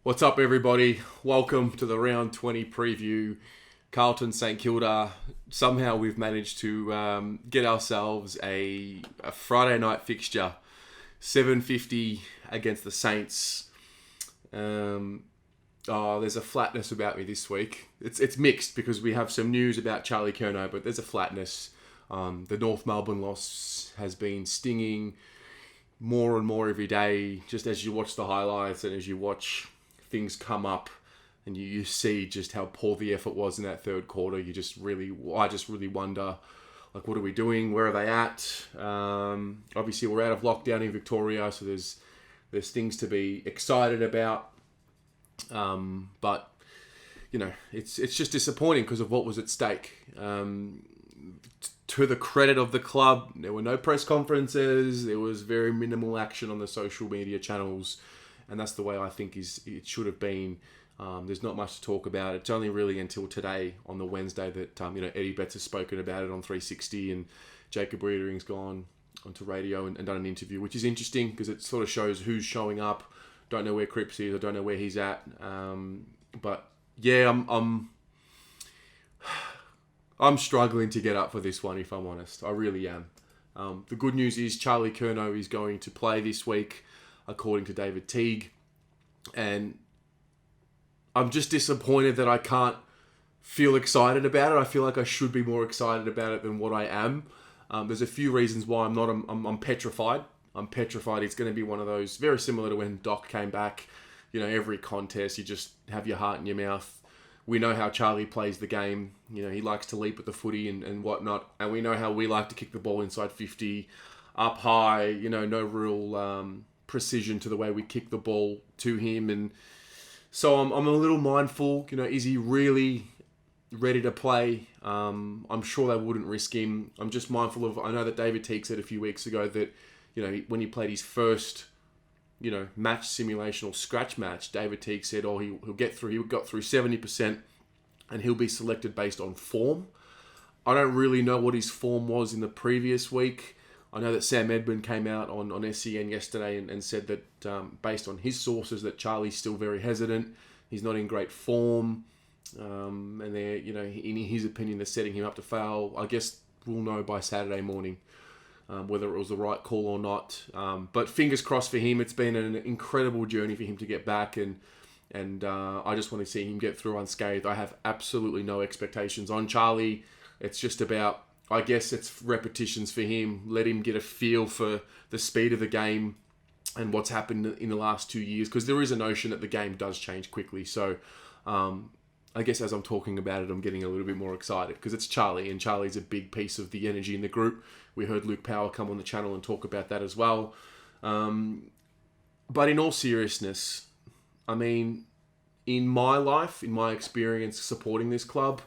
What's up, everybody? Welcome to the round 20 preview. Carlton St Kilda. Somehow we've managed to get ourselves a Friday night fixture, 7:50 against the Saints. There's a flatness about me this week. It's mixed because we have some news about Charlie Curnow, but there's a flatness. The North Melbourne loss has been stinging more and more every day, just as you watch the highlights and as you watch things come up and you see just how poor the effort was in that third quarter. I just really wonder, like, what are we doing? Where are they at? Obviously, we're out of lockdown in Victoria, so there's things to be excited about. But you know, it's just disappointing because of what was at stake. To the credit of the club, there were no press conferences. There was very minimal action on the social media channels, and that's the way I think it should have been. There's not much to talk about. It's only really until today, on the Wednesday, that Eddie Betts has spoken about it on 360, and Jacob Riedering's gone onto radio and done an interview, which is interesting because it sort of shows who's showing up. Don't know where Cripps is. I don't know where he's at. But yeah, I'm struggling to get up for this one, if I'm honest. I really am. The good news is Charlie Curnow is going to play this week, according to David Teague. And I'm just disappointed that I can't feel excited about it. I feel like I should be more excited about it than what I am. There's a few reasons why I'm not. I'm petrified. I'm petrified. It's going to be one of those, very similar to when Doc came back. Every contest, you just have your heart in your mouth. We know how Charlie plays the game. He likes to leap at the footy and whatnot. And we know how we like to kick the ball inside 50, up high. No real precision to the way we kick the ball to him. And so I'm a little mindful. Is he really ready to play? I'm sure they wouldn't risk him. I'm just mindful of, I know that David Teague said a few weeks ago that, when he played his first, match simulation or scratch match, David Teague said, he'll get through. He got through 70% and he'll be selected based on form. I don't really know what his form was in the previous week. I know that Sam Edmund came out on SEN yesterday and said that based on his sources that Charlie's still very hesitant. He's not in great form. And they're, in his opinion, they're setting him up to fail. I guess we'll know by Saturday morning whether it was the right call or not. But fingers crossed for him. It's been an incredible journey for him to get back, and I just want to see him get through unscathed. I have absolutely no expectations on Charlie. It's just about, I guess it's repetitions for him. Let him get a feel for the speed of the game and what's happened in the last 2 years, because there is a notion that the game does change quickly. So I guess as I'm talking about it, I'm getting a little bit more excited because it's Charlie, and Charlie's a big piece of the energy in the group. We heard Luke Power come on the channel and talk about that as well. But in all seriousness, I mean, in my life, in my experience supporting this club,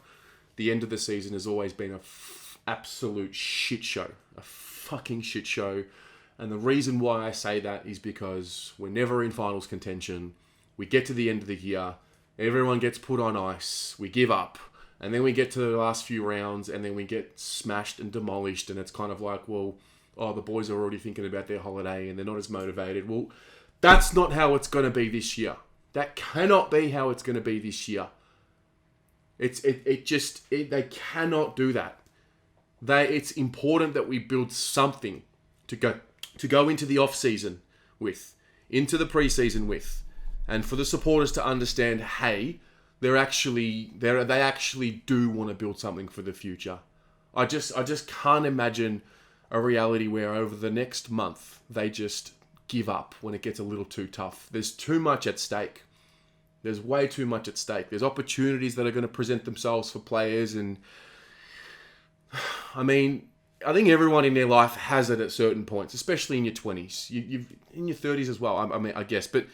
the end of the season has always been a absolute shit show. A fucking shit show. And the reason why I say that is because we're never in finals contention. We get to the end of the year, everyone gets put on ice, we give up, and then we get to the last few rounds and then we get smashed and demolished, and it's kind of like, the boys are already thinking about their holiday and they're not as motivated. Well, that's not how it's going to be this year. That cannot be how it's going to be this year. They cannot do that. It's important that we build something to go into the off season with, into the preseason with, and for the supporters to understand, hey, they actually do want to build something for the future. I just can't imagine a reality where over the next month they just give up when it gets a little too tough. There's too much at stake. There's way too much at stake. There's opportunities that are going to present themselves for players, and I mean, I think everyone in their life has it at certain points, especially in your 20s. You've in your 30s as well. I guess, but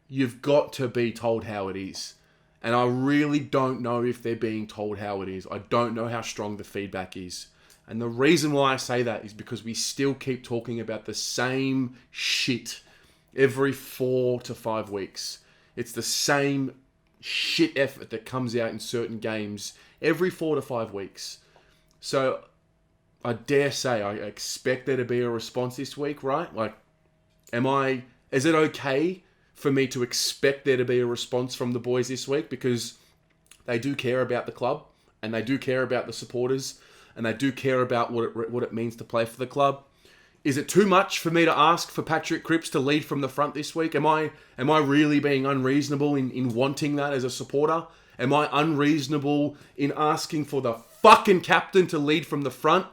you've got to be told how it is. And I really don't know if they're being told how it is. I don't know how strong the feedback is. And the reason why I say that is because we still keep talking about the same shit every 4 to 5 weeks. It's the same shit effort that comes out in certain games every 4 to 5 weeks. So I dare say I expect there to be a response this week, right? Like, is it okay for me to expect there to be a response from the boys this week, because they do care about the club and they do care about the supporters and they do care about what it means to play for the club. Is it too much for me to ask for Patrick Cripps to lead from the front this week? Am I really being unreasonable in wanting that as a supporter? Am I unreasonable in asking for the fucking captain to lead from the front?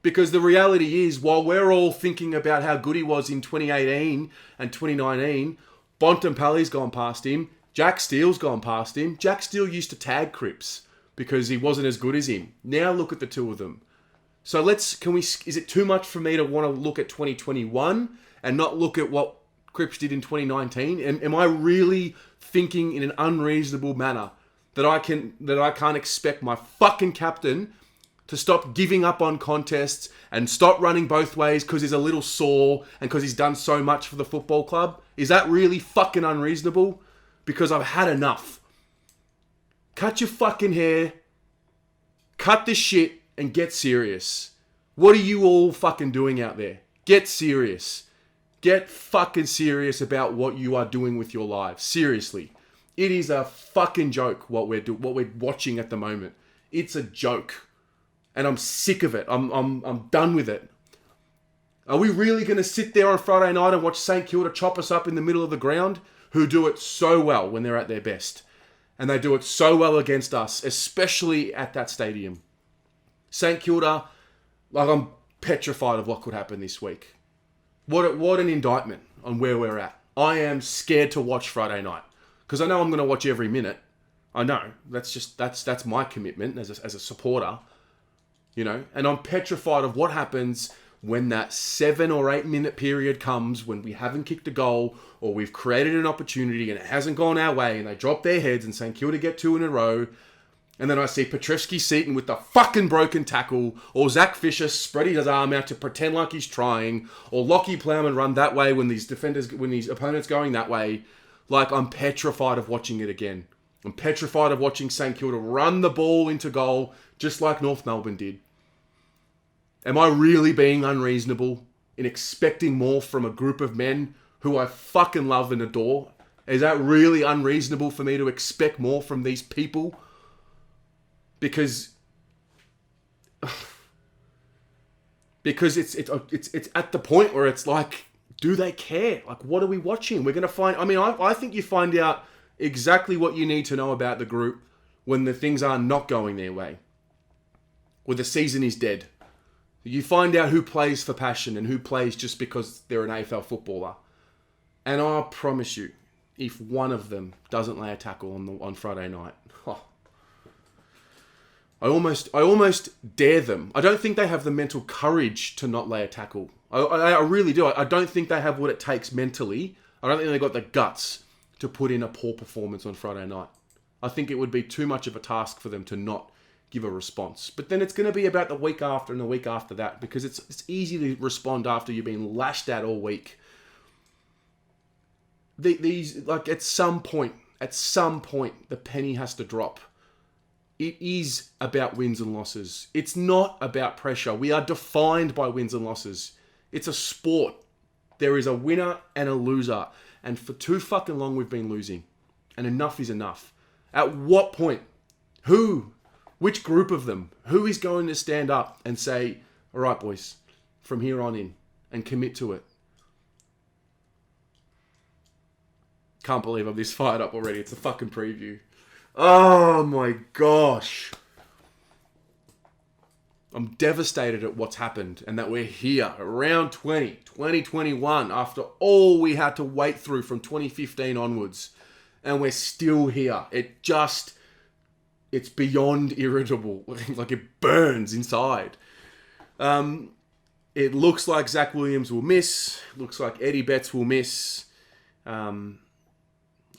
Because the reality is, while we're all thinking about how good he was in 2018 and 2019, Bontempelli's gone past him. Jack Steele's gone past him. Jack Steele used to tag Cripps because he wasn't as good as him. Now look at the two of them. So is it too much for me to want to look at 2021 and not look at what Cripps did in 2019? Am I really thinking in an unreasonable manner that I can't expect my fucking captain to stop giving up on contests and stop running both ways because he's a little sore and because he's done so much for the football club? Is that really fucking unreasonable? Because I've had enough. Cut your fucking hair. Cut this shit and get serious. What are you all fucking doing out there? Get serious. Get fucking serious about what you are doing with your lives. Seriously. It is a fucking joke what we're watching at the moment. It's a joke. And I'm sick of it. I'm done with it. Are we really going to sit there on Friday night and watch St Kilda chop us up in the middle of the ground, who do it so well when they're at their best? And they do it so well against us, especially at that stadium. St Kilda, I'm petrified of what could happen this week. What an indictment on where we're at. I am scared to watch Friday night because I know I'm going to watch every minute. I know that's my commitment as a supporter, And I'm petrified of what happens when that 7 or 8 minute period comes when we haven't kicked a goal or we've created an opportunity and it hasn't gone our way and they drop their heads and St Kilda get 2 in a row. And then I see Petrevski-Seton with the fucking broken tackle, or Zach Fisher spread his arm out to pretend like he's trying, or Lockie Plowman run that way when these opponents going that way. I'm petrified of watching it again. I'm petrified of watching St Kilda run the ball into goal, just like North Melbourne did. Am I really being unreasonable in expecting more from a group of men who I fucking love and adore? Is that really unreasonable for me to expect more from these people? Because it's at the point where it's like, do they care? What are we watching? We're going to find... I think you find out exactly what you need to know about the group when the things are not going their way. When the season is dead. You find out who plays for passion and who plays just because they're an AFL footballer. And I promise you, if one of them doesn't lay a tackle on Friday night... I almost dare them. I don't think they have the mental courage to not lay a tackle. I really do. I don't think they have what it takes mentally. I don't think they've got the guts to put in a poor performance on Friday night. I think it would be too much of a task for them to not give a response. But then it's going to be about the week after and the week after that, because it's easy to respond after you've been lashed at all week. At some point, the penny has to drop. It is about wins and losses. It's not about pressure. We are defined by wins and losses. It's a sport. There is a winner and a loser. And for too fucking long, we've been losing. And enough is enough. At what point? Who? Which group of them? Who is going to stand up and say, all right, boys, from here on in, and commit to it? Can't believe I'm this fired up already. It's a fucking preview. Oh my gosh. I'm devastated at what's happened and that we're here around 2021 after all we had to wait through from 2015 onwards, and we're still here. It's beyond irritable. It burns inside. It looks like Zach Williams will miss. Looks like Eddie Betts will miss.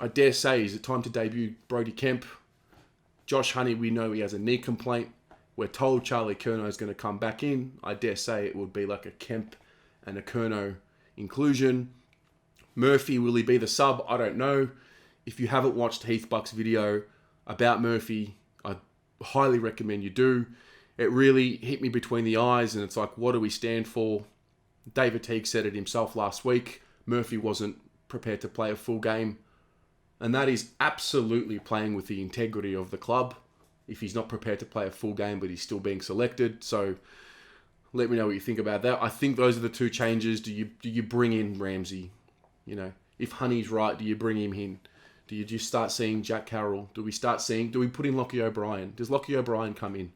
I dare say, is it time to debut Brody Kemp? Josh Honey, we know he has a knee complaint. We're told Charlie Curnow is going to come back in. I dare say it would be like a Kemp and a Curnow inclusion. Murphy, will he be the sub? I don't know. If you haven't watched Heath Buck's video about Murphy, I highly recommend you do. It really hit me between the eyes, and it's like, what do we stand for? David Teague said it himself last week. Murphy wasn't prepared to play a full game. And that is absolutely playing with the integrity of the club if he's not prepared to play a full game but he's still being selected. So let me know what you think about that. I think those are the two changes. Do you bring in Ramsey? You know, if Honey's right, do you bring him in? Do you just start seeing Jack Carroll? Do we put in Lockie O'Brien? Does Lockie O'Brien come in?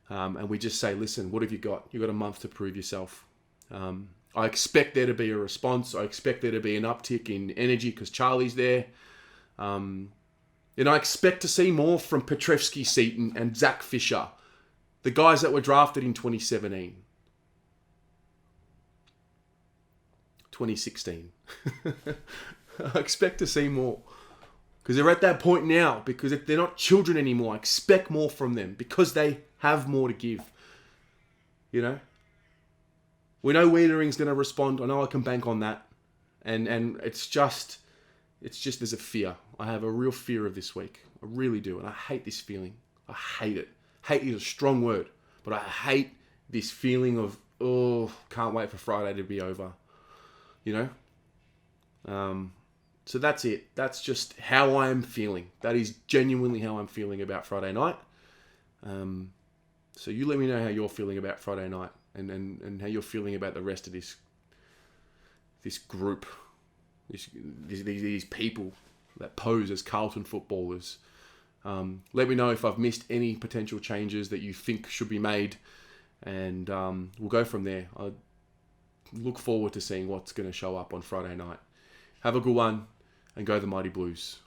And we just say, listen, what have you got? You've got a month to prove yourself. I expect there to be a response. I expect there to be an uptick in energy because Charlie's there. And I expect to see more from Petrevski, Seaton, and Zach Fisher, the guys that were drafted in 2017. 2016. I expect to see more. Because they're at that point now. Because if they're not children anymore, I expect more from them. Because they have more to give. You know? We know Wiedering's going to respond. I know I can bank on that. And it's just there's a fear. I have a real fear of this week. I really do. And I hate this feeling. I hate it. Hate is a strong word. But I hate this feeling of, can't wait for Friday to be over. You know? So that's it. That's just how I'm feeling. That is genuinely how I'm feeling about Friday night. So you let me know how you're feeling about Friday night and how you're feeling about the rest of this group, these people that pose as Carlton footballers. Let me know if I've missed any potential changes that you think should be made, and we'll go from there. I look forward to seeing what's going to show up on Friday night. Have a good one, and go the Mighty Blues.